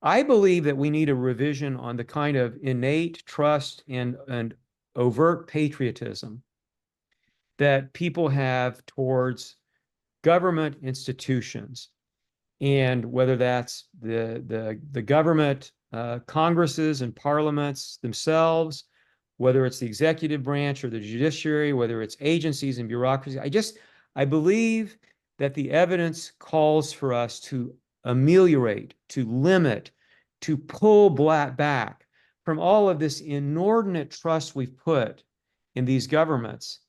I believe that we need a revision on the kind of innate trust and overt patriotism that people have towards government institutions, and whether that's the government, Congresses and parliaments themselves, whether it's the executive branch or the judiciary, whether it's agencies and bureaucracy. I believe that the evidence calls for us to ameliorate, to limit, to pull back from all of this inordinate trust we've put in these governments.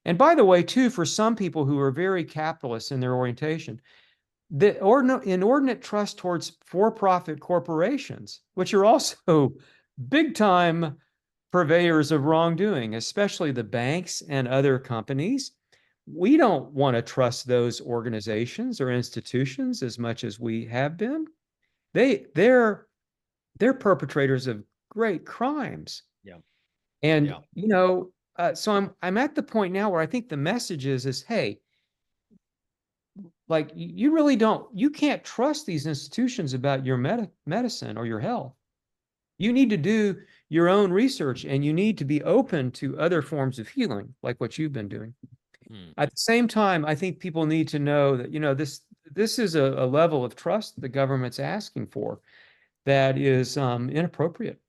And by the way, too, for some people who are very capitalist in their orientation, the inordinate trust towards for-profit corporations, which are also big-time purveyors of wrongdoing, especially the banks and other companies. We don't want to trust those organizations or institutions as much as we have been. They're perpetrators of great crimes. Yeah. And Yeah. so I'm at the point now where I think the message is, hey, like you can't trust these institutions about your medicine or your health. You need to do your own research, and you need to be open to other forms of healing, like what you've been doing. Hmm. At the same time, I think people need to know that, this is a level of trust the government's asking for that is inappropriate,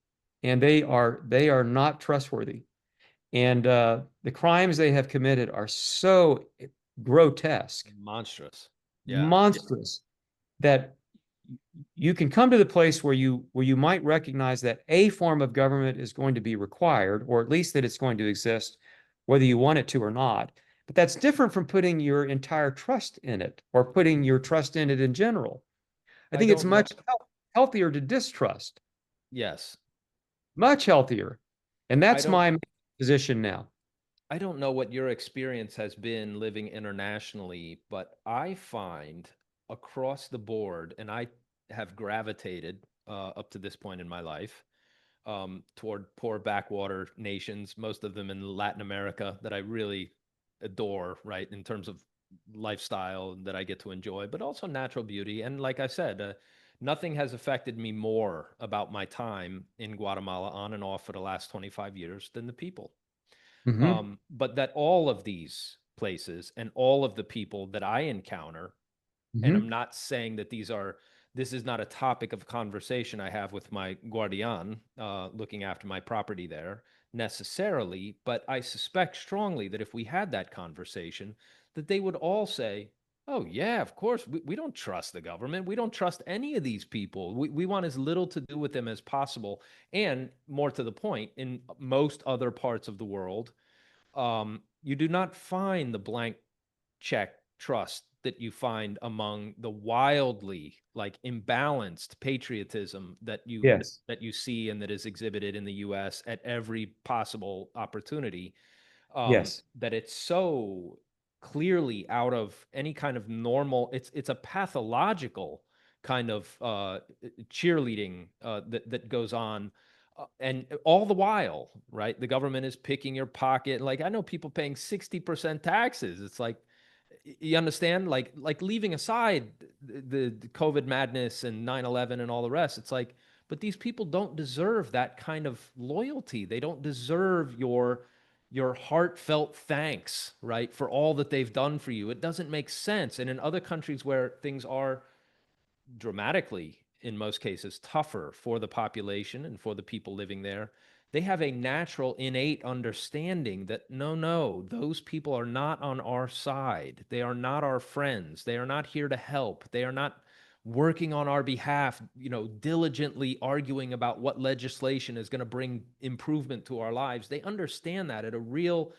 and they are not trustworthy. And the crimes they have committed are so grotesque, Monstrous. Yeah. monstrous, that you can come to the place where you might recognize that a form of government is going to be required, or at least that it's going to exist, whether you want it to or not. But that's different from putting your entire trust in it or putting your trust in it in general. I I think it's don't know. much healthier to distrust, Yes. much healthier. And I that's don't my position now. I don't know what your experience has been living internationally, but I find across the board, and I have gravitated up to this point in my life toward poor backwater nations, most of them in Latin America that I really adore, right, in terms of lifestyle that I get to enjoy, but also natural beauty. And like I said, nothing has affected me more about my time in Guatemala on and off for the last 25 years than the people. Hmm. But that all of these places and all of the people that I encounter, and I'm Hmm. not saying that this is not a topic of conversation I have with my guardian looking after my property there necessarily, but I suspect strongly that if we had that conversation, that they would all say, oh, yeah, of course, we don't trust the government. We don't trust any of these people. We want as little to do with them as possible. And more to the point, in most other parts of the world, you do not find the blank check trust that you find among the wildly like imbalanced patriotism Yes. that you see and that is exhibited in the US at every possible opportunity, Yes. that it's so clearly out of any kind of normal. It's a pathological kind of cheerleading that goes on, and all the while, right, the government is picking your pocket. Like, I know people paying 60% taxes. It's like, you understand, like leaving aside the COVID madness and 9/11 and all the rest, it's like, but these people don't deserve that kind of loyalty. They don't deserve your heartfelt thanks, right, for all that they've done for you. It doesn't make sense. And in other countries where things are dramatically, in most cases, tougher for the population and for the people living there, they have a natural, innate understanding that no, no, those people are not on our side. They are not our friends. They are not here to help. They are not working on our behalf, diligently arguing about what legislation is going to bring improvement to our lives. They understand that at a real,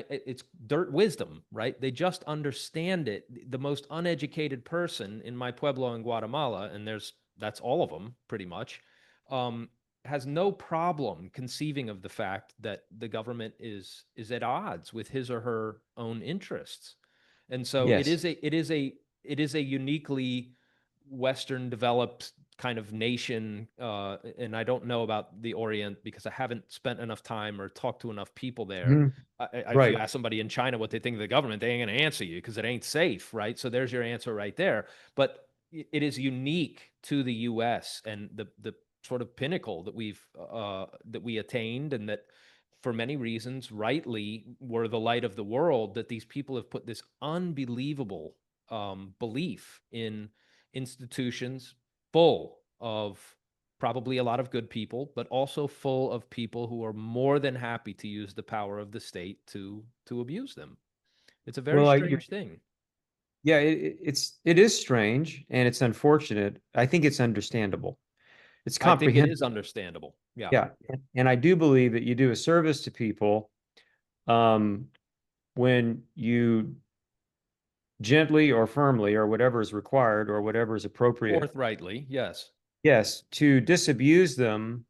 it's dirt wisdom, right? They just understand it. The most uneducated person in my pueblo in Guatemala, and that's all of them pretty much, um, has no problem conceiving of the fact that the government is at odds with his or her own interests. And so Yes. it is a uniquely Western developed kind of nation, and I don't know about the Orient because I haven't spent enough time or talked to enough people there. Mhm. If you Right. ask somebody in China what they think of the government, they ain't going to answer you because it ain't safe, right? So there's your answer right there. But it is unique to the US and the sort of pinnacle that we attained, and that for many reasons rightly were the light of the world, that these people have put this unbelievable belief in institutions full of probably a lot of good people, but also full of people who are more than happy to use the power of the state to abuse them. It's a very Well, strange thing. yeah, it is strange and it's unfortunate. I think it's understandable. It's I think it comprehensive. is understandable. Yeah. Yeah, and I do believe that you do a service to people um, when you gently or firmly or whatever is required or whatever is appropriate. Forthrightly, yes. Yes, to disabuse them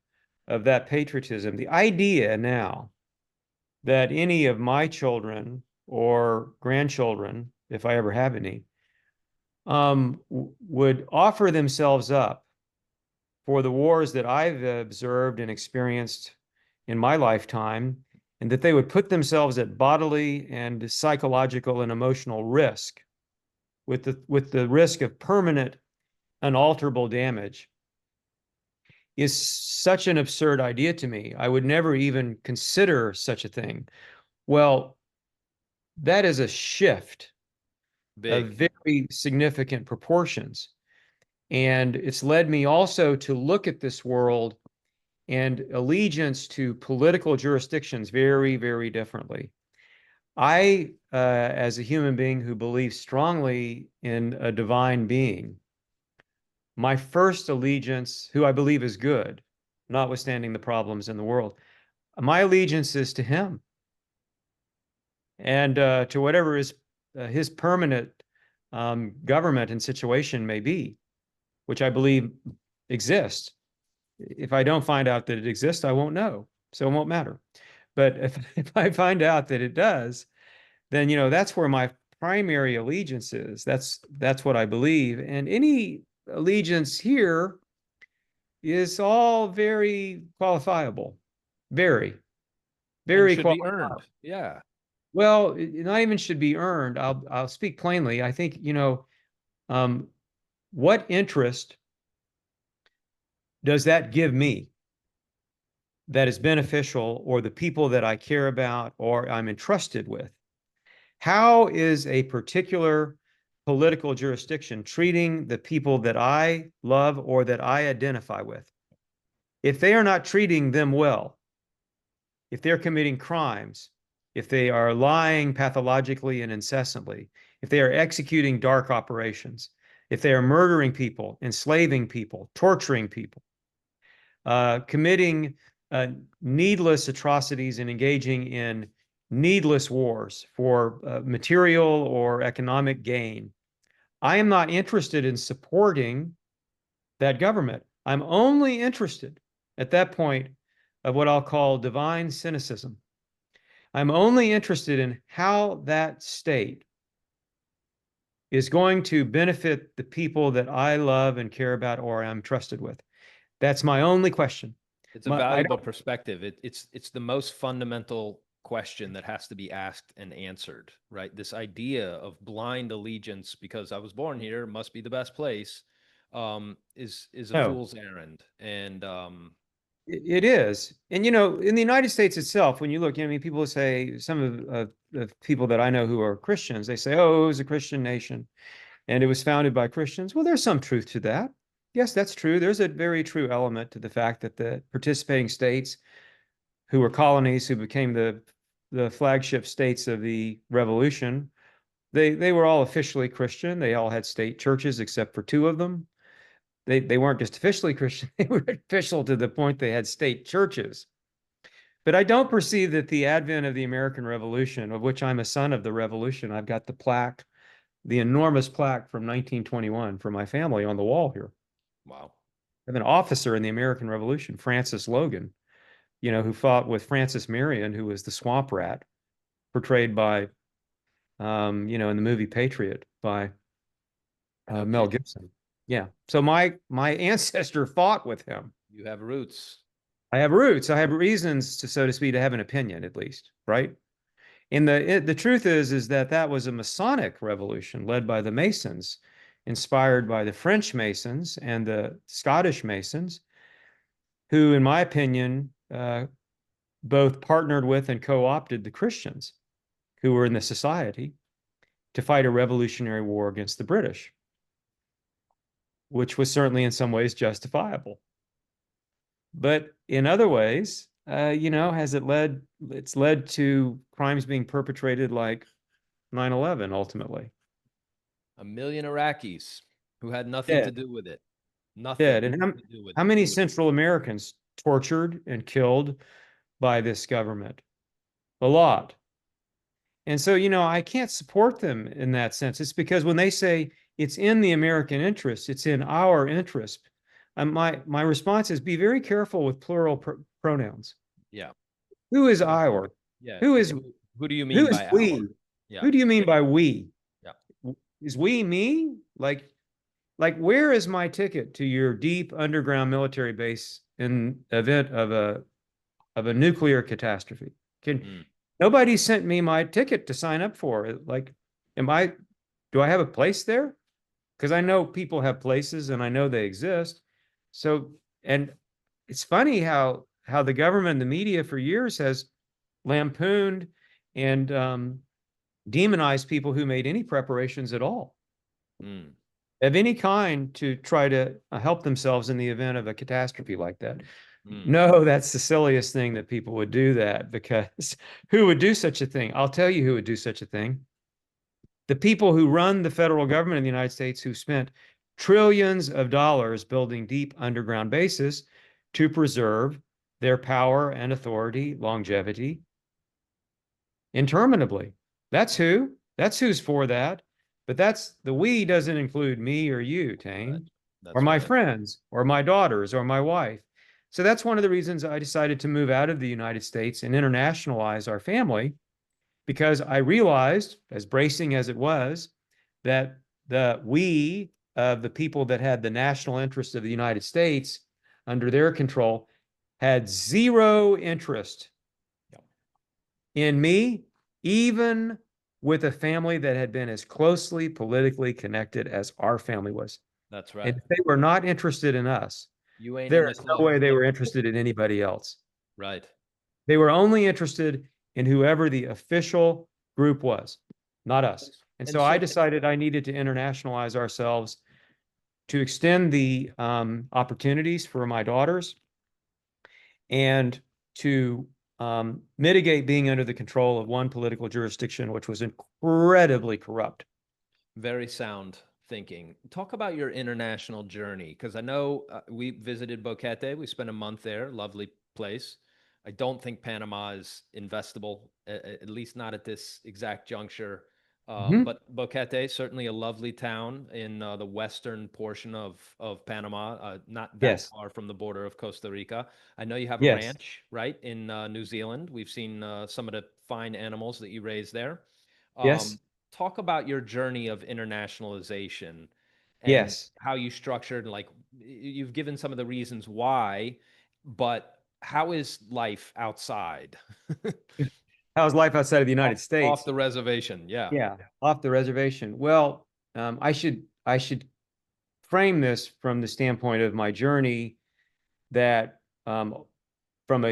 of that patriotism. The idea now that any of my children or grandchildren, if I ever have any, would offer themselves up for the wars that I've observed and experienced in my lifetime, and that they would put themselves at bodily and psychological and emotional risk with the risk of permanent, unalterable damage is such an absurd idea to me. I would never even consider such a thing. Well, that is a shift of Big. very significant proportions. And it's led me also to look at this world and allegiance to political jurisdictions very, very differently. As a human being who believes strongly in a divine being, my first allegiance, who I believe is good, notwithstanding the problems in the world, my allegiance is to him and to whatever his permanent government and situation may be, which I believe exists. If I don't find out that it exists, I won't know. So it won't matter. But if I find out that it does, then that's where my primary allegiance is. That's what I believe. And any allegiance here is all very qualifiable. Very, And very should be qualifiable. earned. Yeah. Well, not even should be earned. I'll speak plainly. I think, um, what interest does that give me that is beneficial, or the people that I care about or I'm entrusted with? How is a particular political jurisdiction treating the people that I love or that I identify with? If they are not treating them well, if they're committing crimes, if they are lying pathologically and incessantly, if they are executing dark operations, if they are murdering people, enslaving people, torturing people, committing needless atrocities and engaging in needless wars for material or economic gain, I am not interested in supporting that government. I'm only interested at that point of what I'll call divine cynicism. I'm only interested in how that state is going to benefit the people that I love and care about or I'm trusted with. That's my only question. It's a I valuable don't perspective. It's the most fundamental question that has to be asked and answered, right? This idea of blind allegiance because I was born here, must be the best place, is a know. fool's errand. And It is. And, in the United States itself, when you look, I mean, people say, some of people that I know who are Christians, they say, oh, it was a Christian nation and it was founded by Christians. Well, there's some truth to that. Yes, that's true. There's a very true element to the fact that the participating states who were colonies, who became the flagship states of the revolution, they were all officially Christian. They all had state churches except for two of them. They weren't just officially Christian, they were official to the point they had state churches. But I don't perceive that the advent of the American Revolution, of which I'm a son of the revolution, I've got the plaque, the enormous plaque from 1921 for my family on the wall here. wow. I have an officer in the American Revolution, Francis Logan, who fought with Francis Marion, who was the swamp rat, portrayed by, in the movie Patriot by No Mel kidding. Gibson. Yeah. So my ancestor fought with him. You have roots. I have roots. I have reasons to, so to speak, to have an opinion, at least, right? And the truth is that that was a Masonic revolution led by the Masons inspired by the French Masons and the Scottish Masons, who, in my opinion, both partnered with and co-opted the Christians who were in the society to fight a revolutionary war against the British, which was certainly in some ways justifiable. But in other ways, has it led, it's led to crimes being perpetrated like 9/11 ultimately. A million Iraqis who had nothing to Dead, do with it. dead. Nothing And to do with how it. many Central Americans tortured and killed by this government? A lot. And so, I can't support them in that sense. It's because when they say it's in the American interest, it's in our interest. My response is be very careful with plural pronouns. Yeah. Who is Very our? Yeah. Who is Who do you who mean is by our? we? Yeah. Who do you mean by we? Yeah. Is we me? Like where is my ticket to your deep underground military base in event of a nuclear catastrophe? Can Mm, Nobody sent me my ticket to sign up for it. Like, do I have a place there? Because I know people have places and I know they exist. So, and it's funny how the government and the media for years has lampooned and demonized people who made any preparations at all mm, of any kind to try to help themselves in the event of a catastrophe like that. mm. No, that's the silliest thing that people would do that because who would do such a thing? I'll tell you who would do such a thing. The people who run the federal government in the United States who spent trillions of dollars building deep underground bases to preserve their power and authority, longevity, interminably. That's who. That's who's for that. But that's the we doesn't include me or you, Right. Tane, or That's my right. friends, or my daughters, or my wife. So that's one of the reasons I decided to move out of the United States and internationalize our family, because I realized, as bracing as it was, that the we of the people that had the national interest of the United States under their control had zero interest Yeah. in me, even with a family that had been as closely politically connected as our family was. That's And right. if they were not interested in us, You ain't in there the is no way they club. were interested in anybody else. Right. They were only interested in whoever the official group was, not us. And And so I so, decided I needed to internationalize ourselves to extend the opportunities for my daughters and to mitigate being under the control of one political jurisdiction, which was incredibly corrupt. very sound thinking. Talk about your international journey, because I know we visited Boquete. We spent a month there. Lovely place. I don't think Panama is investable, at least not at this exact juncture. Mhm. But Boquete, certainly a lovely town in the western portion of Panama, not that Yes, far from the border of Costa Rica. I know you have a yes, ranch, right, in New Zealand. We've seen some of the fine animals that you raise there. yes, Um, Talk about your journey of internationalization and yes. how you structured, like you've given some of the reasons why, but how is life outside? How's life outside of the off, United off States? the reservation? Yeah. Yeah, off the reservation. Well, I should frame this from the standpoint of my journey that from a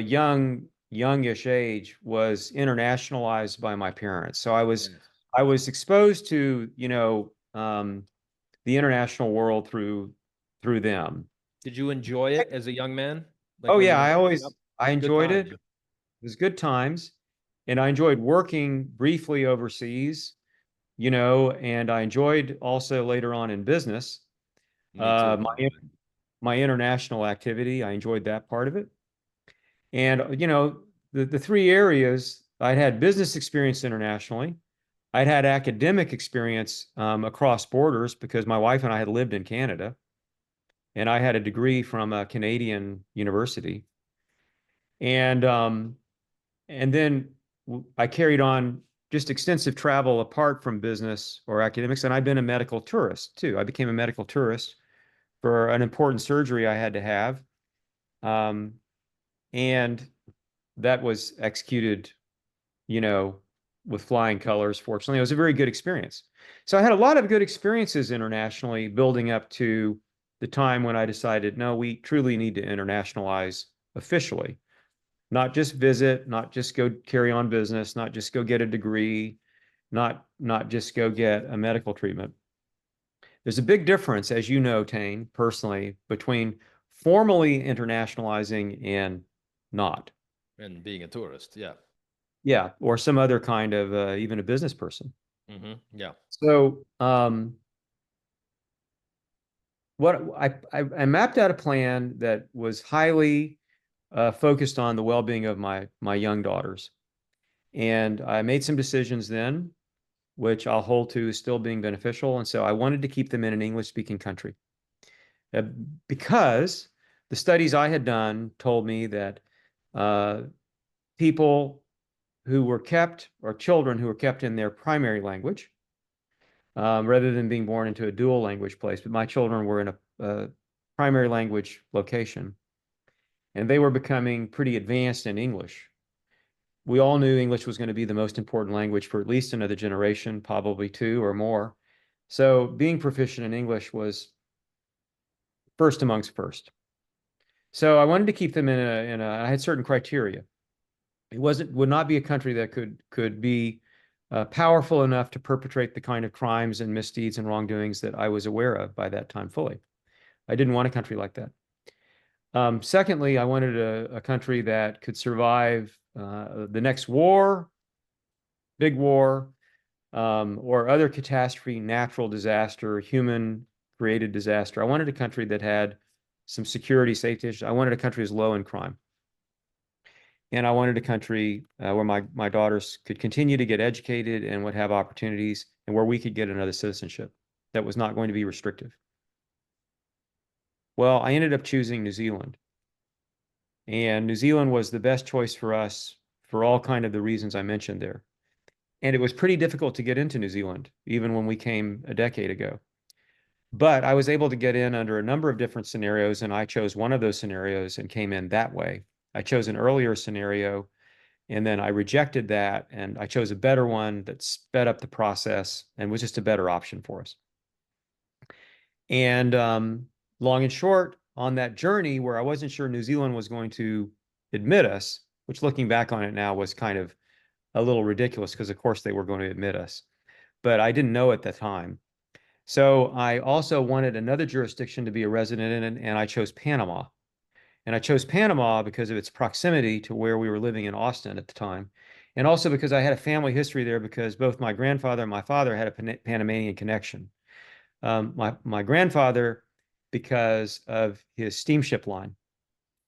youngish age was internationalized by my parents. So Yes. I was exposed to, the international world through them. Did you enjoy it as a young man? Like Oh when you yeah, were growing up? I Good enjoyed it. times. It was good times. And I enjoyed working briefly overseas, and I enjoyed also later on in business. Me too, by the My way. my international activity, I enjoyed that part of it. And the three areas, I'd had business experience internationally. I'd had academic experience across borders because my wife and I had lived in Canada, and I had a degree from a Canadian university. And then I carried on just extensive travel apart from business or academics, and I've been a medical tourist too. I became a medical tourist for an important surgery I had to have, um, and that was executed, you know, with flying colors. Fortunately, it was a very good experience. So I had a lot of good experiences internationally building up to the time when I decided, no, we truly need to internationalize officially, not just visit, not just go carry on business, not just go get a degree, not just go get a medical treatment. There's a big difference, as you know, Tane, personally, between formally internationalizing and not. And being a tourist, yeah. Yeah, or some other kind of even a business person. Yeah. So, what I mapped out a plan that was highly focused on the well-being of my young daughters, and I made some decisions then, which I'll hold to as still being beneficial. And so I wanted to keep them in an English-speaking country uh, because the studies I had done told me that uh, people who were kept, or children who were kept in their primary language, rather than being born into a dual language place. But my children were in a primary language location, and they were becoming pretty advanced in English. We all knew English was going to be the most important language for at least another generation, probably two or more. So being proficient in English was first amongst first. So I wanted to keep them I had certain criteria. It would not be a country that could be powerful enough to perpetrate the kind of crimes and misdeeds and wrongdoings that I was aware of by that time fully. I didn't want a country like that. Secondly, I wanted a country that could survive the next war, big war, or other catastrophe, natural disaster, human created disaster. I wanted a country that had some security, safety issues. I wanted a country that's low in crime. And I wanted a country where my daughters could continue to get educated and would have opportunities, and where we could get another citizenship that was not going to be restrictive. Well, I ended up choosing New Zealand. And New Zealand was the best choice for us for all kind of the reasons I mentioned there. And it was pretty difficult to get into New Zealand, even when we came a decade ago. But I was able to get in under a number of different scenarios, and I chose one of those scenarios and came in that way. I chose an earlier scenario, and then I rejected that, and I chose a better one that sped up the process and was just a better option for us. And long and short, on that journey where I wasn't sure New Zealand was going to admit us, which looking back on it now was kind of a little ridiculous because, of course, they were going to admit us. But I didn't know at the time. So I also wanted another jurisdiction to be a resident in, and I chose Panama. And I chose Panama because of its proximity to where we were living in Austin at the time. And also because I had a family history there because both my grandfather and my father had a Panamanian connection. My grandfather, because of his steamship line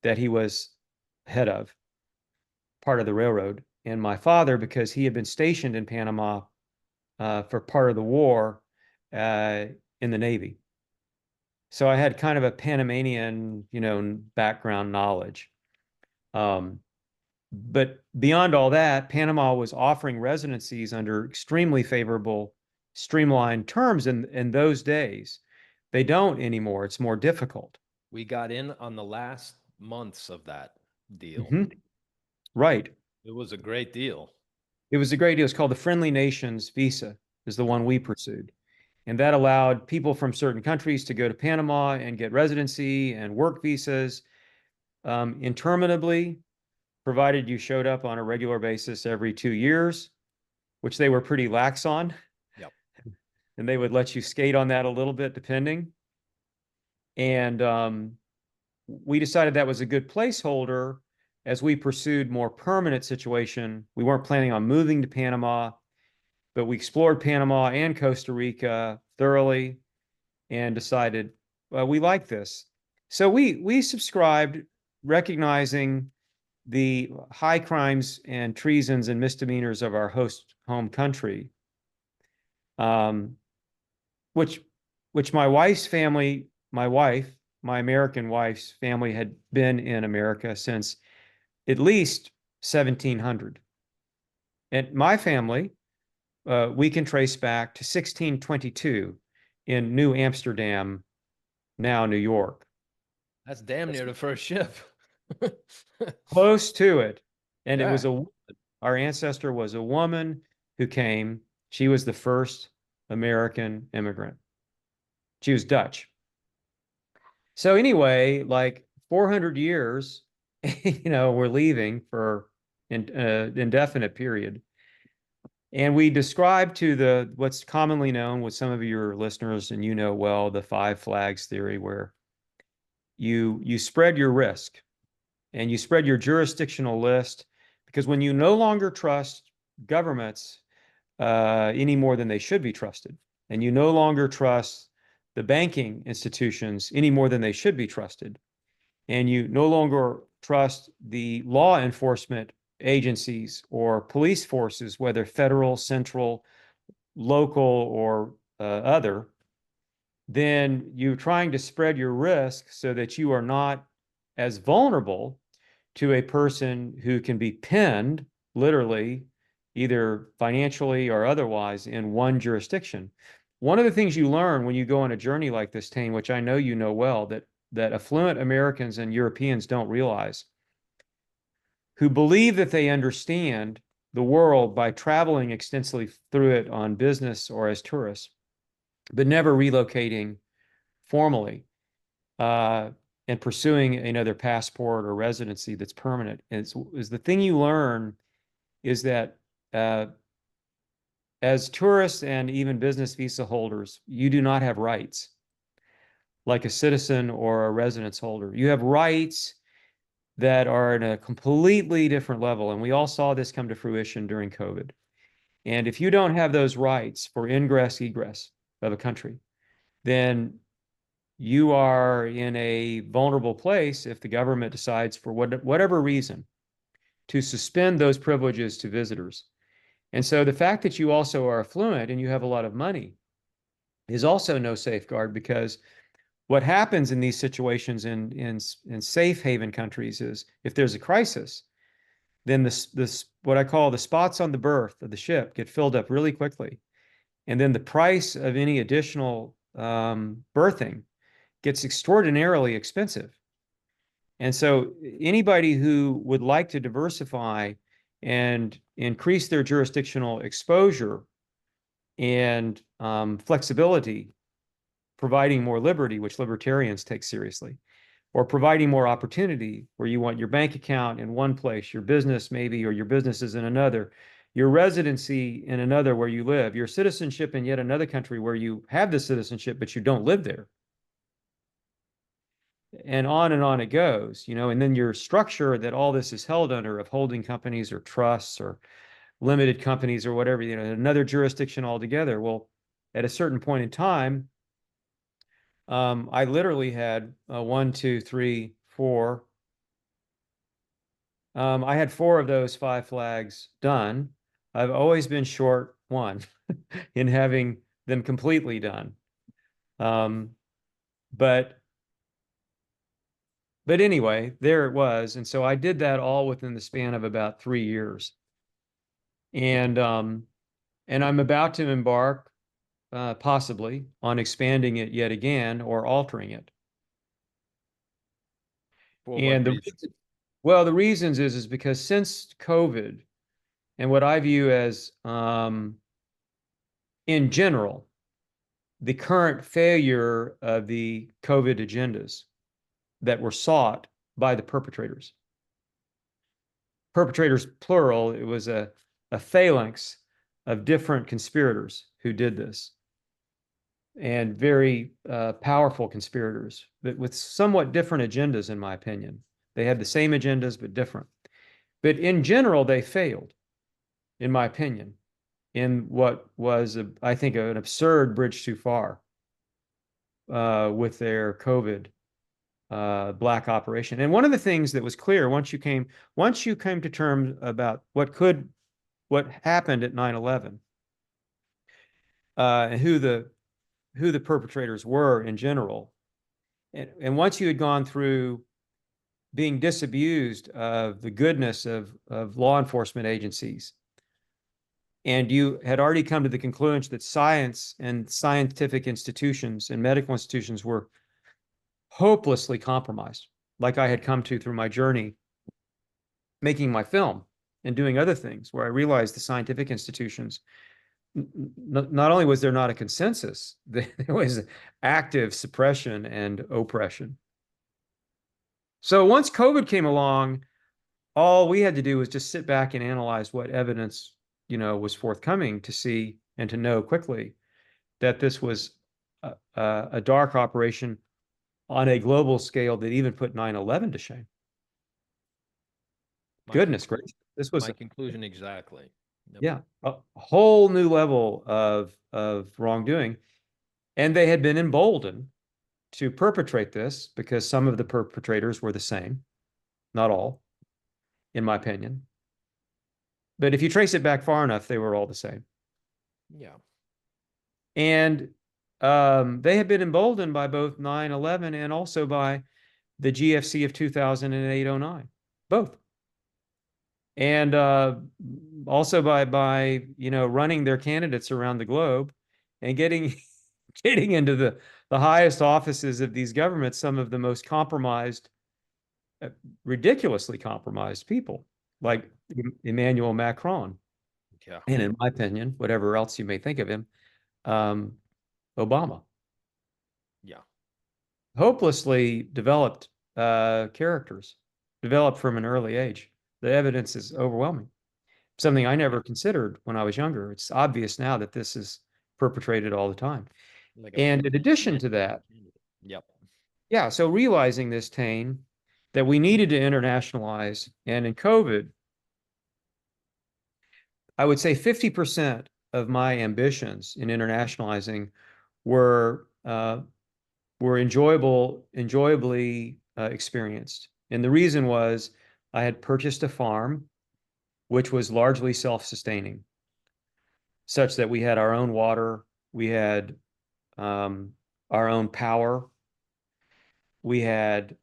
that he was head of, part of the railroad, and my father, because he had been stationed in Panama for part of the war uh, in the Navy. So I had kind of a Panamanian, background knowledge. Um, but beyond all that, Panama was offering residencies under extremely favorable, streamlined terms in those days. They don't anymore. It's more difficult. We got in on the last months of that deal. Mhm. Right. It was a great deal. It was a great deal. It's called the Friendly Nations Visa, is the one we pursued. And that allowed people from certain countries to go to Panama and get residency and work visas interminably, provided you showed up on a regular basis every 2 years, which they were pretty lax on. Yep. And they would let you skate on that a little bit, depending. And we decided that was a good placeholder as we pursued more permanent situation. We weren't planning on moving to Panama, but we explored Panama and Costa Rica thoroughly and decided, well, we like this. So we subscribed, recognizing the high crimes and treasons and misdemeanors of our host home country, um, which my wife's family, my American wife's family had been in America since at least 1700. And my family, we can trace back to 1622 in New Amsterdam, now New York. That's damn near the first ship. Close to it. And it was Yeah. our ancestor was a woman who came. She was the first American immigrant. She was Dutch. So anyway, like 400 years, we're leaving for an indefinite period. And we describe to the what's commonly known with some of your listeners, and well, the five flags theory, where you spread your risk and you spread your jurisdictional list, because when you no longer trust governments any more than they should be trusted, and you no longer trust the banking institutions any more than they should be trusted, and you no longer trust the law enforcement agencies or police forces, whether federal, central, local, or other, then you're trying to spread your risk so that you are not as vulnerable to a person who can be pinned, literally, either financially or otherwise, in one jurisdiction. One of the things you learn when you go on a journey like this, Tane, which I know you know well, that affluent Americans and Europeans don't realize, who believe that they understand the world by traveling extensively through it on business or as tourists, but never relocating formally and pursuing another passport or residency that's permanent. And is the thing you learn is that as tourists and even business visa holders, you do not have rights like a citizen or a residence holder. You have rights that are at a completely different level. And we all saw this come to fruition during COVID. And if you don't have those rights for ingress, egress of a country, then you are in a vulnerable place if the government decides, for whatever reason, to suspend those privileges to visitors. And so the fact that you also are affluent and you have a lot of money is also no safeguard, because what happens in these situations in safe haven countries is, if there's a crisis, then this what I call the spots on the berth of the ship get filled up really quickly. And then the price of any additional berthing gets extraordinarily expensive. And so anybody who would like to diversify and increase their jurisdictional exposure and flexibility, providing more liberty, which libertarians take seriously, or providing more opportunity, where you want your bank account in one place, your business maybe, or your business is in another, your residency in another where you live, your citizenship in yet another country where you have the citizenship, but you don't live there. And on it goes, and then your structure that all this is held under, of holding companies or trusts or limited companies or whatever, another jurisdiction altogether. Well, at a certain point in time, I literally had one, two, three, four. I had four of those five flags done. I've always been short one in having them completely done. But anyway, there it was. And so I did that all within the span of about 3 years. And I'm about to embark possibly on expanding it yet again or altering it. And the reasons is because since COVID, and what I view as in general, the current failure of the COVID agendas that were sought by the perpetrators. Perpetrators, plural, it was a phalanx of different conspirators who did this, and very powerful conspirators, but with somewhat different agendas, in my opinion. They had the same agendas, but different. But in general, they failed, in my opinion, in what was, I think, an absurd bridge too far with their COVID black operation. And one of the things that was clear once you came to terms about what happened at 9/11, and who the perpetrators were in general, and once you had gone through being disabused of the goodness of law enforcement agencies, and you had already come to the conclusion that science and scientific institutions and medical institutions were hopelessly compromised, like I had come to through my journey making my film. and doing other things, where I realized the scientific institutions, not only was there not a consensus, there was active suppression and oppression. So once COVID came along, all we had to do was just sit back and analyze what evidence, was forthcoming to see and to know quickly that this was a dark operation on a global scale that even put 9/11 to shame. My Goodness conclusion, gracious. This was, my conclusion exactly. Yep. yeah, a whole new level of wrongdoing. And they had been emboldened to perpetrate this because some of the perpetrators were the same, not all, in my opinion. But if you trace it back far enough, they were all the same. Yeah. And they had been emboldened by both 9/11 and also by the GFC of 2008-09, both. And also by running their candidates around the globe and getting getting into the highest offices of these governments, some of the most compromised, uh, ridiculously compromised people, like Emmanuel Macron, Yeah. and in my opinion, whatever else you may think of him, um, Obama. Yeah. Hopelessly developed characters, developed from an early age. The evidence is overwhelming. Something I never considered when I was younger. It's obvious now that this is perpetrated all the time. Like a And in addition to presidential that, candidate. Yep. yeah, so realizing this, Tane, that we needed to internationalize, and in COVID, I would say 50% of my ambitions in internationalizing were enjoyably experienced. And the reason was I had purchased a farm which was largely self-sustaining, such that we had our own water, we had our own power, we had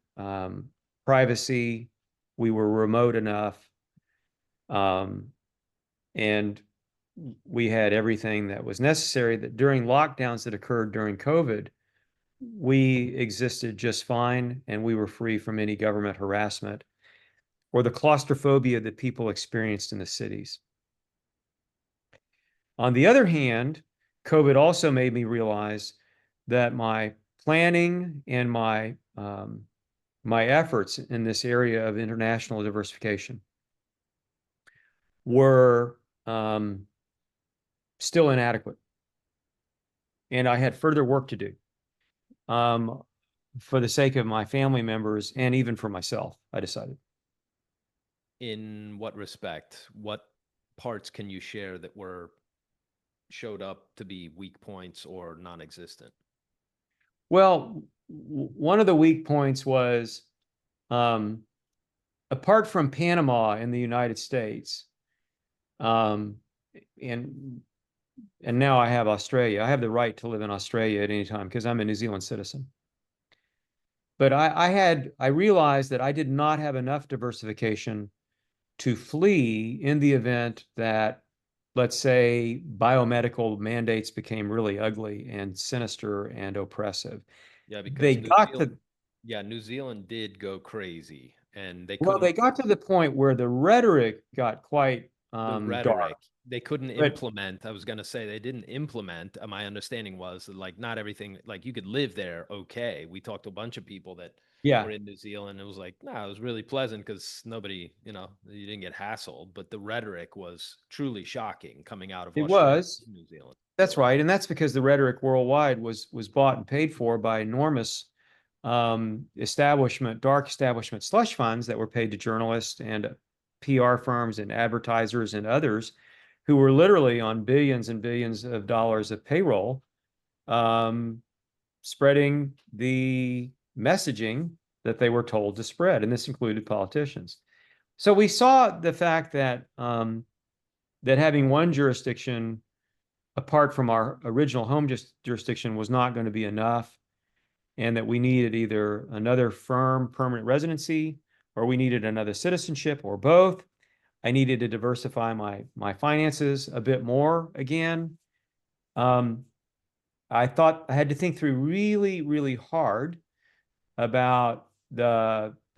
privacy, we were remote enough, um, and we had everything that was necessary. That during lockdowns that occurred during COVID, we existed just fine, and we were free from any government harassment or the claustrophobia that people experienced in the cities. On the other hand, COVID also made me realize that my planning and my efforts in this area of international diversification were still inadequate, and I had further work to do, um, for the sake of my family members and even for myself. I decided. In what respect? What parts can you share that were showed up to be weak points or non-existent? Well, one of the weak points was, um, apart from Panama in the United States, um, and and now I have Australia. I have the right to live in Australia at any time because I'm a New Zealand citizen. But I realized that I did not have enough diversification to flee in the event that, let's say, biomedical mandates became really ugly and sinister and oppressive. Yeah, They because New got Zealand, to, yeah, New Zealand did go crazy and they well, couldn't they got to the point where the rhetoric got quite the dark. rhetoric they couldn't But implement. I was going to say they didn't implement. My understanding was that, like, not everything, like, you could live there. Okay. We talked to a bunch of people that yeah, were in New Zealand. It was like, no, it was really pleasant because nobody, you didn't get hassled, but the rhetoric was truly shocking coming out of it Australia was. and New Zealand. That's right, and that's because the rhetoric worldwide was bought and paid for by enormous dark establishment slush funds that were paid to journalists and PR firms and advertisers and others who were literally on billions and billions of dollars of payroll, um, spreading the messaging that they were told to spread, and this included politicians. So we saw the fact that that having one jurisdiction apart from our original home jurisdiction was not going to be enough, and that we needed either another firm permanent residency or we needed another citizenship or both. I needed to diversify my finances a bit more again. Um, I thought I had to think through really, really hard about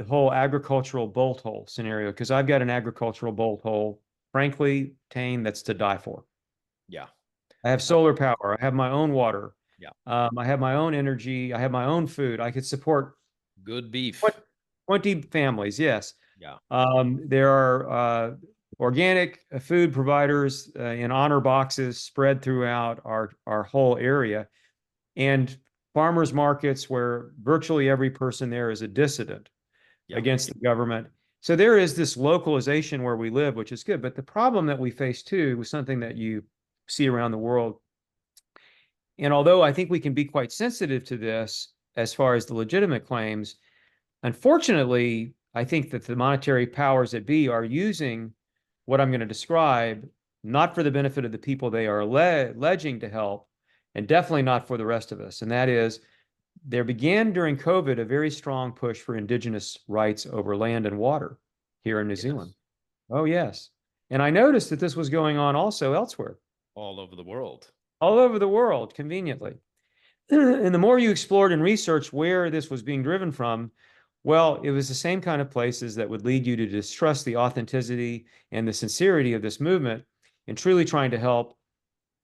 the whole agricultural bolt hole scenario, because I've got an agricultural bolt hole, frankly, Tane, that's to die for. Yeah. I have Uh, solar power. I have my own water. yeah. I have my own energy. I have my own food. I could support Good beef. 20 20 families. Yes. Yeah. There are organic food providers in honor boxes spread throughout our whole area, and farmers markets where virtually every person there is a dissident Yeah. against the government. So there is this localization where we live, which is good. But the problem that we face too was something that you see around the world. And although I think we can be quite sensitive to this as far as the legitimate claims, unfortunately, I think that the monetary powers that be are using what I'm going to describe not for the benefit of the people they are alleging to help, and definitely not for the rest of us. And that is, there began during COVID a very strong push for indigenous rights over land and water here in New Zealand. Yes. Oh, yes. And I noticed that this was going on also elsewhere, All over the world. all over the world, conveniently. And the more you explored and researched where this was being driven from, well, it was the same kind of places that would lead you to distrust the authenticity and the sincerity of this movement in truly trying to help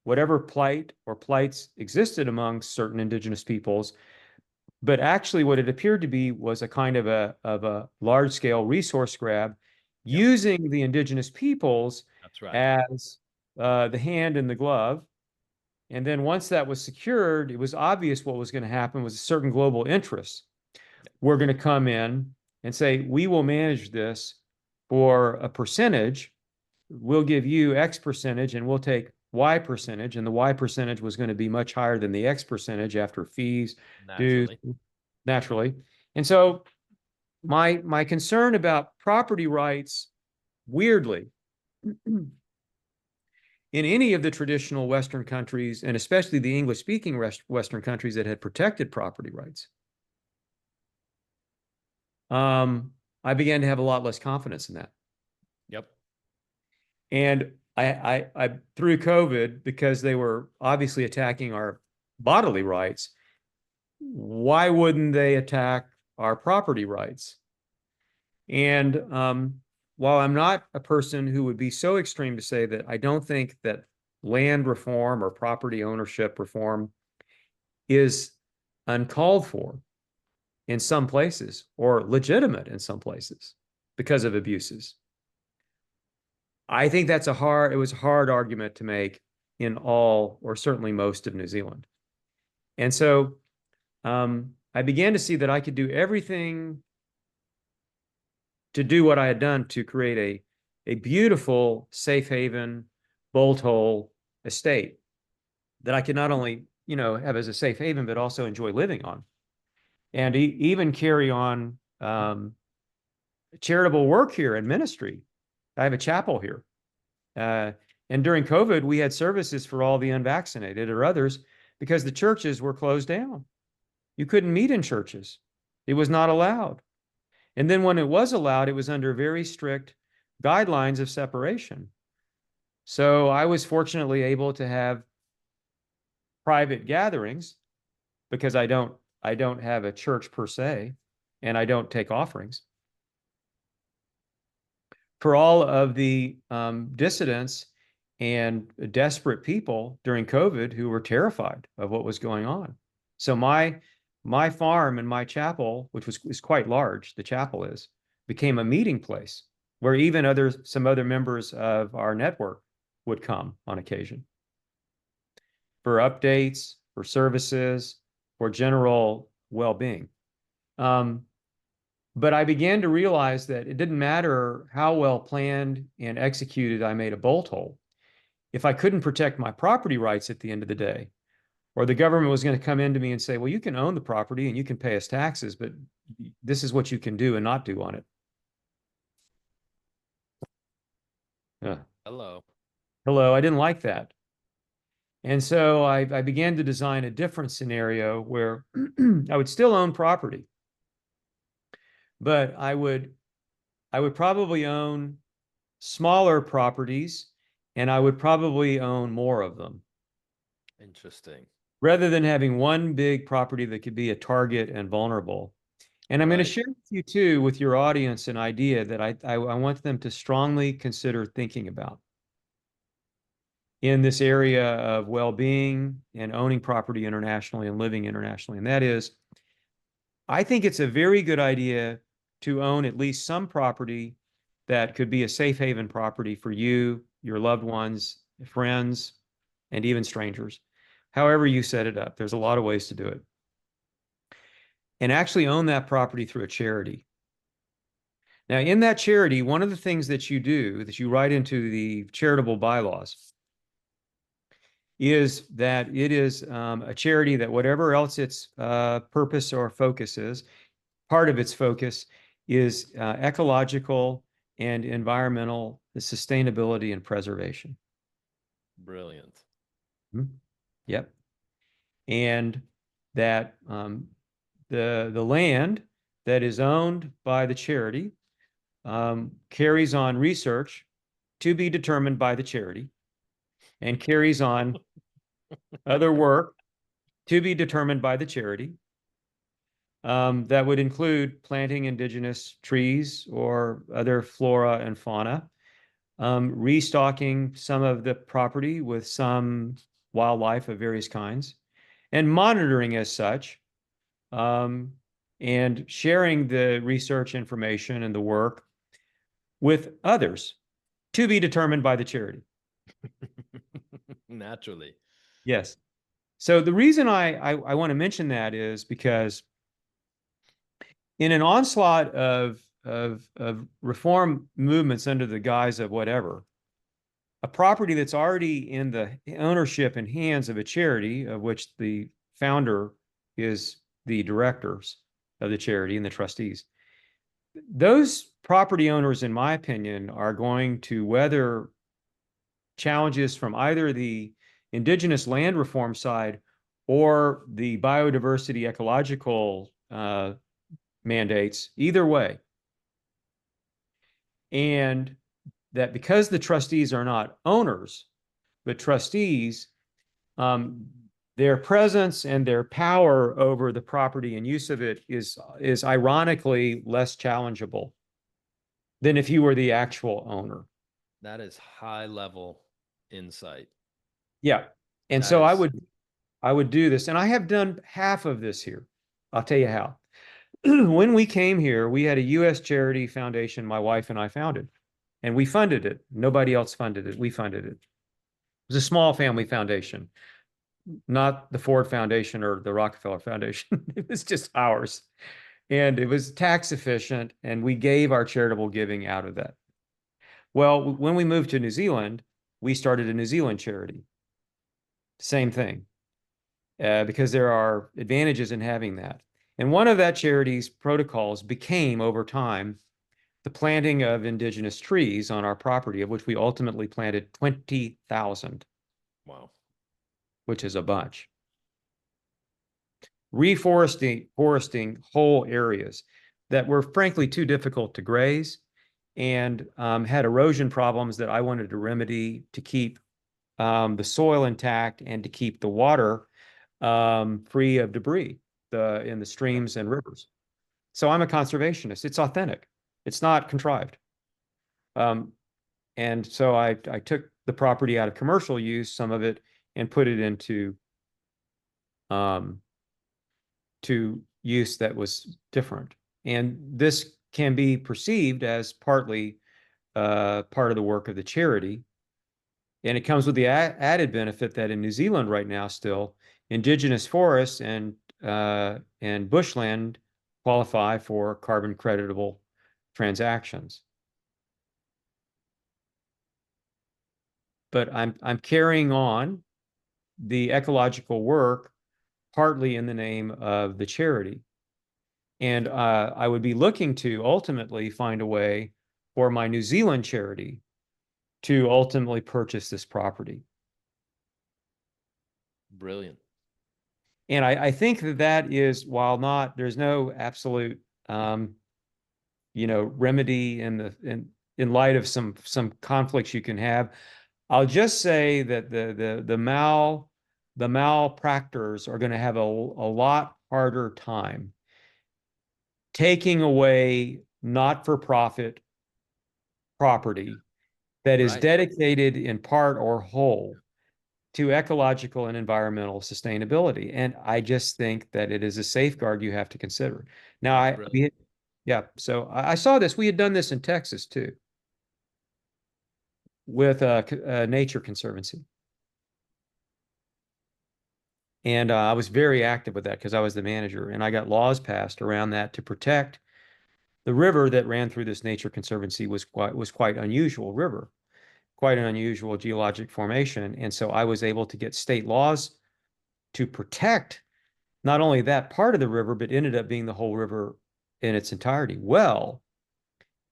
whatever plight or plights existed among certain indigenous peoples. But actually, what it appeared to be was a kind of a large scale resource grab Yeah. using the indigenous peoples That's right. as the hand in the glove. And then once that was secured, it was obvious what was going to happen was a certain global interests were going to come in and say, we will manage this for a percentage. We'll give you X percentage and we'll take Y percentage. And the Y percentage was going to be much higher than the X percentage after fees, dues, Naturally. naturally. And so my concern about property rights, weirdly, in any of the traditional Western countries, and especially the English speaking Western countries that had protected property rights, I began to have a lot less confidence in that. Yep. And I through COVID, because they were obviously attacking our bodily rights, why wouldn't they attack our property rights? And while I'm not a person who would be so extreme to say that I don't think that land reform or property ownership reform is uncalled for in some places or legitimate in some places because of abuses. I think it was a hard argument to make in all or certainly most of New Zealand. And so I began to see that I could do everything to do what I had done to create a beautiful safe haven, bolt hole estate that I could not only, have as a safe haven, but also enjoy living on and even carry on charitable work here and ministry. I have a chapel here. Uh, and during COVID, we had services for all the unvaccinated or others because the churches were closed down. You couldn't meet in churches. It was not allowed. And then when it was allowed, it was under very strict guidelines of separation. So I was fortunately able to have private gatherings because I don't have a church per se, and I don't take offerings. For all of the dissidents and desperate people during COVID who were terrified of what was going on. So my farm and my chapel, which is quite large, the chapel is, became a meeting place where even some other members of our network would come on occasion for updates, for services, for general well-being. But I began to realize that it didn't matter how well planned and executed I made a bolt hole. If I couldn't protect my property rights at the end of the day, or the government was going to come into me and say, well, you can own the property and you can pay us taxes, but this is what you can do and not do on it. Hello. Hello, I didn't like that. And so I began to design a different scenario where I would still own property, but I would probably own smaller properties and I would probably own more of them Interesting. rather than having one big property that could be a target and vulnerable. And I'm going to Right. share with you too, with your audience, an idea that I want them to strongly consider thinking about in this area of well-being and owning property internationally and living internationally. And that is, I think it's a very good idea to own at least some property that could be a safe haven property for you, your loved ones, friends, and even strangers. However you set it up, there's a lot of ways to do it. And actually own that property through a charity. Now, in that charity, one of the things that you do, that you write into the charitable bylaws, is that it is a charity that whatever else its purpose or focus is, part of its focus is ecological and environmental sustainability and preservation. Brilliant. Mhm. Yep. And that the land that is owned by the charity carries on research to be determined by the charity and carries on other work to be determined by the charity. That would include planting indigenous trees or other flora and fauna, restocking some of the property with some wildlife of various kinds, and monitoring as such, um, and sharing the research information and the work with others to be determined by the charity. Naturally. Yes. So the reason I want to mention that is because in an onslaught of reform movements under the guise of whatever, a property that's already in the ownership and hands of a charity, of which the founder is the directors of the charity and the trustees, those property owners, in my opinion, are going to weather challenges from either the indigenous land reform side or the biodiversity ecological mandates, either way. And that because the trustees are not owners, but trustees, um, their presence and their power over the property and use of it is ironically less challengeable than if you were the actual owner. That is high level insight. Yeah. And That so is I would do this, and I have done half of this here. I'll tell you how. When we came here, we had a U.S. charity foundation my wife and I founded, and we funded it. Nobody else funded it. We funded it. It was a small family foundation, not the Ford Foundation or the Rockefeller Foundation. It was just ours. And it was tax efficient, and we gave our charitable giving out of that. Well, when we moved to New Zealand, we started a New Zealand charity. Same thing, because there are advantages in having that. And one of that charity's protocols became, over time, the planting of indigenous trees on our property, of which we ultimately planted 20,000, wow. which is a bunch. Foresting whole areas that were frankly too difficult to graze and had erosion problems that I wanted to remedy to keep the soil intact and to keep the water free of debris in the Yep. streams and rivers. So I'm a conservationist. It's authentic. It's not contrived. Um, and so I took the property out of commercial use, some of it, and put it into um, to use that was different. And this can be perceived as partly part of the work of the charity. And it comes with the added benefit that in New Zealand right now, still, indigenous forests and bushland qualify for carbon creditable transactions. But I'm carrying on the ecological work partly in the name of the charity. And I would be looking to ultimately find a way for my New Zealand charity to ultimately purchase this property. Brilliant. And I think that that is, while not, there's no absolute, remedy in light of some conflicts you can have. I'll just say that the malpractors are going to have a lot harder time taking away not-for-profit property that is Right. dedicated in part or whole to ecological and environmental sustainability. And I just think that it is a safeguard you have to consider. Now, That's brilliant. yeah, so I saw this. We had done this in Texas too with a nature conservancy. And I was very active with that because I was the manager, and I got laws passed around that to protect the river that ran through this nature conservancy was quite unusual river, quite an unusual geologic formation. And so I was able to get state laws to protect not only that part of the river, but ended up being the whole river in its entirety. Well,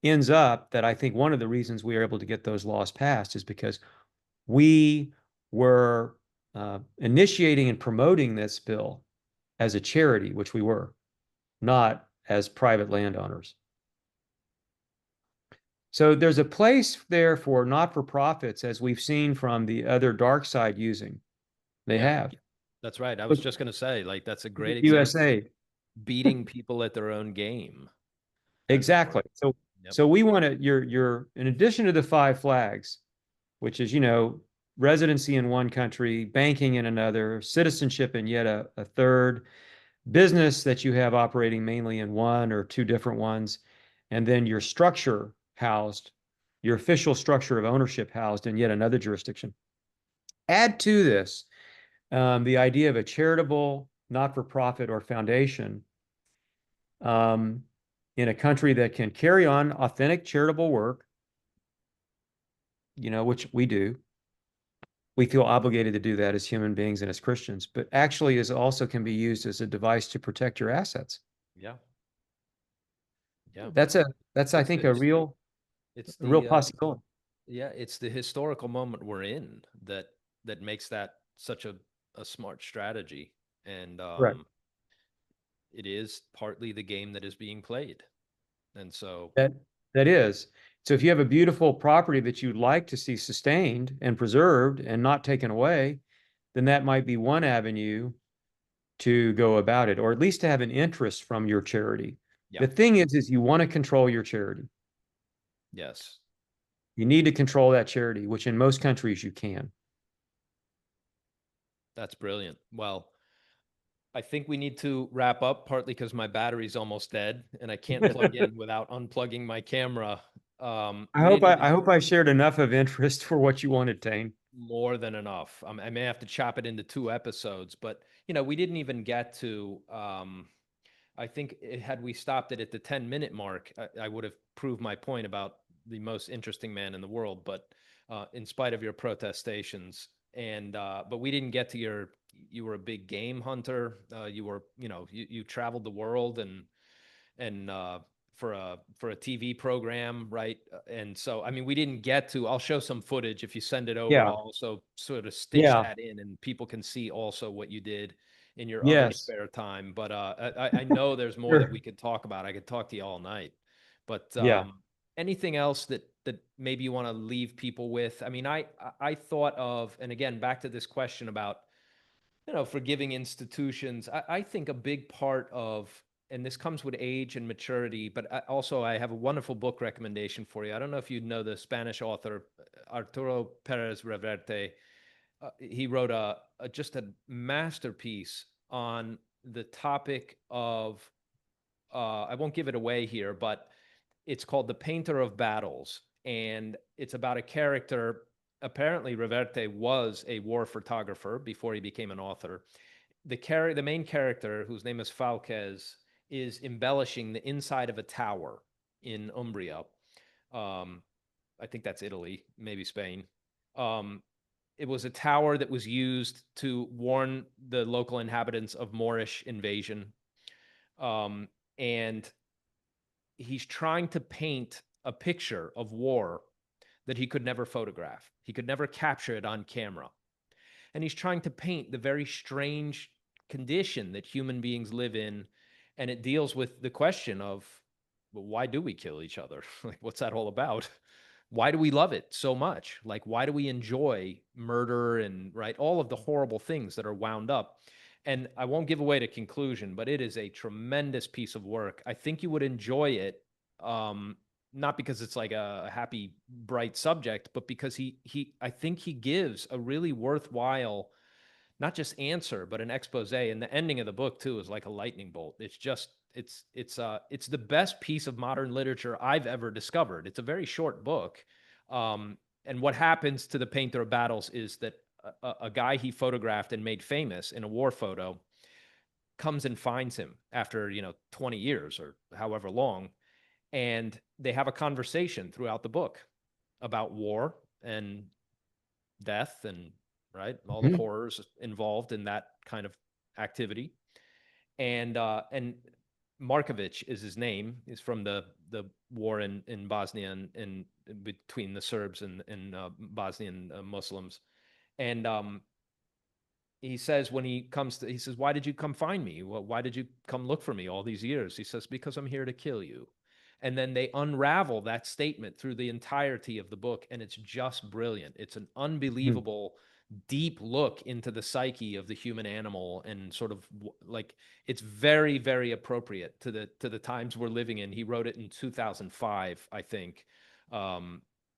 ends up that I think one of the reasons we were able to get those laws passed is because we were initiating and promoting this bill as a charity, which we were, not as private landowners. So there's a place there for not-for-profits, as we've seen from the other dark side using. They Yeah, have. that's right. I was Look, just going to say, like, that's a great example. USA. Beating people at their own game, as it were. Exactly. So Yep. so we want to you're in addition to the five flags, which is, residency in one country, banking in another, citizenship in yet a third, business that you have operating mainly in one or two different ones, and then your structure housed, your official structure of ownership housed in yet another jurisdiction. Add to this the idea of a charitable, not-for-profit, or foundation um, in a country that can carry on authentic charitable work, which we do. We feel obligated to do that as human beings and as Christians, but actually is also can be used as a device to protect your assets. Yeah. Yeah. That's a that's I It's think the it's a real the possibility. yeah, it's the historical moment we're in that makes that such a smart strategy. And Correct. it is partly the game that is being played. And so, That that is. So if you have a beautiful property that you'd like to see sustained and preserved and not taken away, then that might be one avenue to go about it, or at least to have an interest from your charity. yeah, The thing is you want to control your charity. yes, You need to control that charity, which in most countries you can. that's brilliant. Well, I think we need to wrap up, partly because my battery's almost dead and I can't plug in without unplugging my camera. We didn't I even hope I shared enough of interest for what you wanted, Tane. more than enough. I may have to chop it into 2 episodes, but we didn't even get to. I think had we stopped it at the 10-minute mark, I would have proved my point about the most interesting man in the world. But in spite of your protestations, and but we didn't get to your. You were a big game hunter. You were, you traveled the world and for a TV program, right? And so, I mean, we didn't get to. I'll show some footage if you send it over. Yeah. I'll also sort of stitch Yeah. that in, and people can see also what you did in your other Yes. spare time. But I know there's more that Sure. we could talk about. I could talk to you all night. But Yeah. anything else that maybe you want to leave people with? I mean, I thought of, and again, back to this question about forgiving institutions. I think a big part of, and this comes with age and maturity, but also I have a wonderful book recommendation for you. I don't know if you know the Spanish author Arturo Perez Reverte. He wrote just a masterpiece on the topic of. I won't give it away here, but it's called The Painter of Battles, and it's about a character. Apparently, Reverte was a war photographer before he became an author. The main character, whose name is Falquez, is embellishing the inside of a tower in Umbria. Um, I think that's Italy, maybe Spain. Um, it was a tower that was used to warn the local inhabitants of Moorish invasion. And he's trying to paint a picture of war that he could never photograph. He could never capture it on camera. And he's trying to paint the very strange condition that human beings live in. And it deals with the question of, well, why do we kill each other? Like, what's that all about? Why do we love it so much? Like, why do we enjoy murder and, right, all of the horrible things that are wound up? And I won't give away the conclusion, but it is a tremendous piece of work. I think you would enjoy it, not because it's like a happy, bright subject, but because I think he gives a really worthwhile, not just answer, but an expose. And the ending of the book too is like a lightning bolt. It's just, it's the best piece of modern literature I've ever discovered. It's a very short book. And what happens to the painter of battles is that a guy he photographed and made famous in a war photo comes and finds him after 20 years or however long, and they have a conversation throughout the book about war and death and right all the Mhm. horrors involved in that kind of activity. And Markovic is his name. He's from the war in Bosnia and between the Serbs and Bosnian Muslims. And he says when he comes to, he says, "Why did you come find me? Why did you come look for me all these years?" He says, "Because I'm here to kill you." And then they unravel that statement through the entirety of the book, and it's just brilliant. It's an Mhm. unbelievable deep look into the psyche of the human animal, and sort of like it's very, very appropriate to the times we're living in. He wrote it in 2005, I think.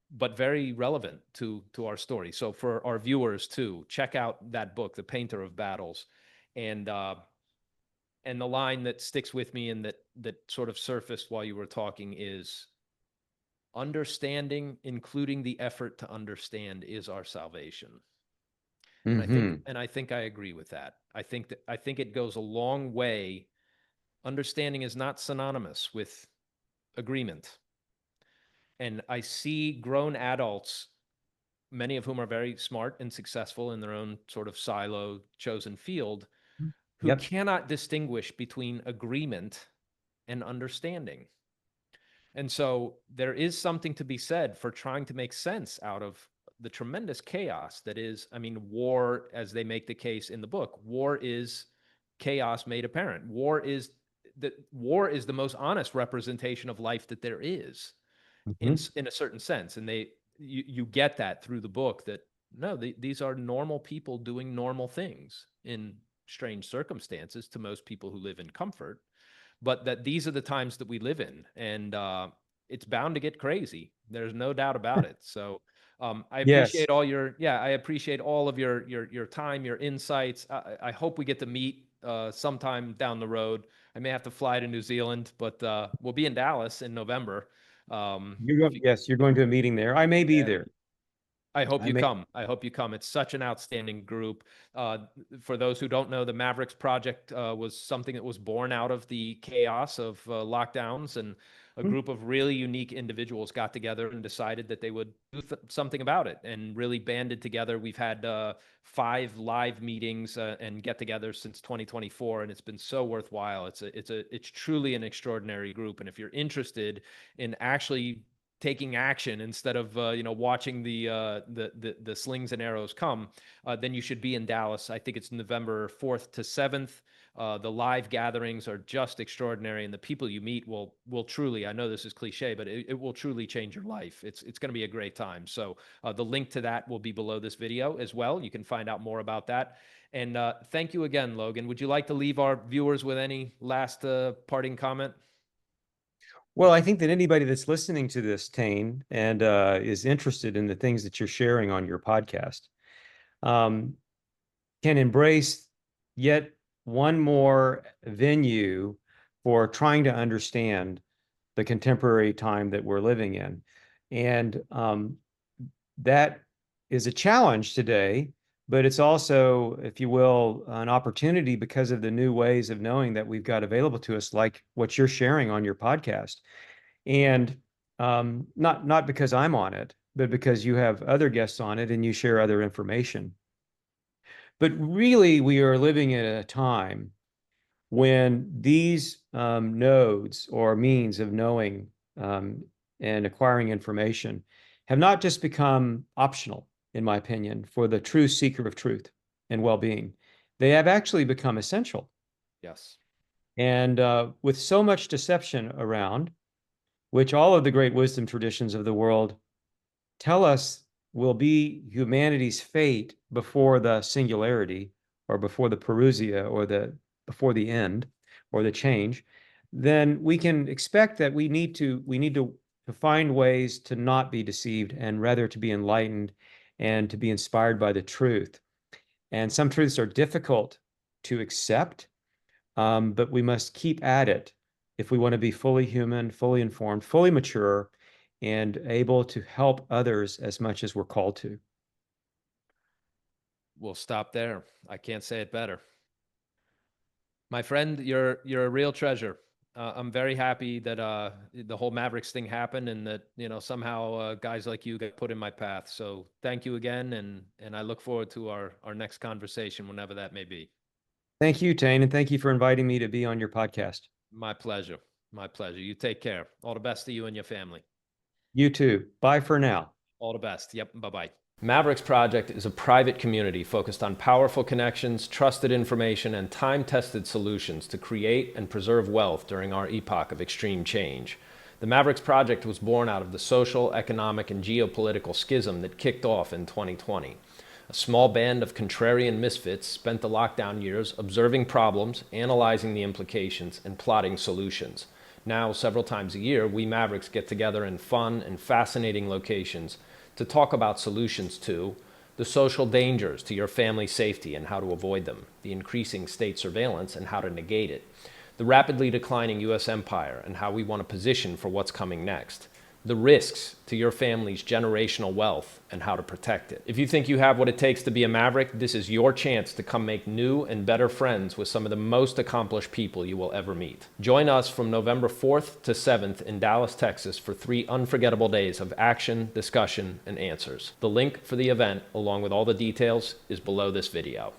But very relevant to our story. So for our viewers too, check out that book, The Painter of Battles. And the line that sticks with me and that sort of surfaced while you were talking is, understanding, including the effort to understand, is our salvation. And I think Mhm. and I think I agree with that. I think it goes a long way. Understanding is not synonymous with agreement. And I see grown adults, many of whom are very smart and successful in their own sort of silo chosen field, who Yep. cannot distinguish between agreement and understanding. And so there is something to be said for trying to make sense out of the tremendous chaos that is, I mean, war, as they make the case in the book. War is chaos made apparent. War is the most honest representation of life that there is, Mhm. in a certain sense. And you get that through the book, that no, these are normal people doing normal things in strange circumstances to most people who live in comfort, but that these are the times that we live in, and it's bound to get crazy. There's no doubt about it. So I Yes. appreciate all your, yeah, I appreciate all of your time, your insights. I hope we get to meet sometime down the road. I may have to fly to New Zealand, but we'll be in Dallas in November. If you, Yes, you're going to a meeting there. I may be yeah, there. I hope I you may. come. I hope you come. It's such an outstanding group. Uh, for those who don't know, the Mavericks Project was something that was born out of the chaos of lockdowns, and a group of really unique individuals got together and decided that they would do something about it, and really banded together. We've had 5 live meetings and get-togethers since 2024, and it's been so worthwhile. It's truly an extraordinary group, and if you're interested in actually taking action instead of watching the slings and arrows come, then you should be in Dallas. I think it's November 4th to 7th. The live gatherings are just extraordinary, and the people you meet will truly, I know this is cliche, but it will truly change your life. It's going to be a great time. So the link to that will be below this video as well. You can find out more about that. And thank you again, Logan. Would you like to leave our viewers with any last parting comment? Well, I think that anybody that's listening to this, Tane, and is interested in the things that you're sharing on your podcast, um, can embrace yet one more venue for trying to understand the contemporary time that we're living in. And that is a challenge today, but it's also, if you will, an opportunity because of the new ways of knowing that we've got available to us, like what you're sharing on your podcast. And not because I'm on it, but because you have other guests on it and you share other information. But really, we are living in a time when these nodes or means of knowing and acquiring information have not just become optional, in my opinion, for the true seeker of truth and well-being. They have actually become essential. Yes. And with so much deception around, which all of the great wisdom traditions of the world tell us will be humanity's fate before the singularity, or before the Perusia or before the end or the change, then we can expect that we need to find ways to not be deceived and rather to be enlightened and to be inspired by the truth. And some truths are difficult to accept, but we must keep at it if we want to be fully human, fully informed, fully mature, and able to help others as much as we're called to. We'll stop there. I can't say it better. My friend, you're a real treasure. I'm very happy that the whole Mavericks thing happened, and that somehow guys like you got put in my path. So thank you again, and I look forward to our next conversation, whenever that may be. Thank you, Tane, and thank you for inviting me to be on your podcast. My pleasure. My pleasure. You take care. All the best to you and your family. You too. Bye for now. All the best. Yep. Bye-bye. Mavericks Project is a private community focused on powerful connections, trusted information, and time-tested solutions to create and preserve wealth during our epoch of extreme change. The Mavericks Project was born out of the social, economic, and geopolitical schism that kicked off in 2020. A small band of contrarian misfits spent the lockdown years observing problems, analyzing the implications, and plotting solutions. Now, several times a year, we Mavericks get together in fun and fascinating locations to talk about solutions to the social dangers to your family's safety and how to avoid them, the increasing state surveillance and how to negate it, the rapidly declining U.S. empire and how we want to position for what's coming next, the risks to your family's generational wealth and how to protect it. If you think you have what it takes to be a Maverick, this is your chance to come make new and better friends with some of the most accomplished people you will ever meet. Join us from November 4th to 7th in Dallas, Texas for 3 unforgettable days of action, discussion, and answers. The link for the event, along with all the details, is below this video.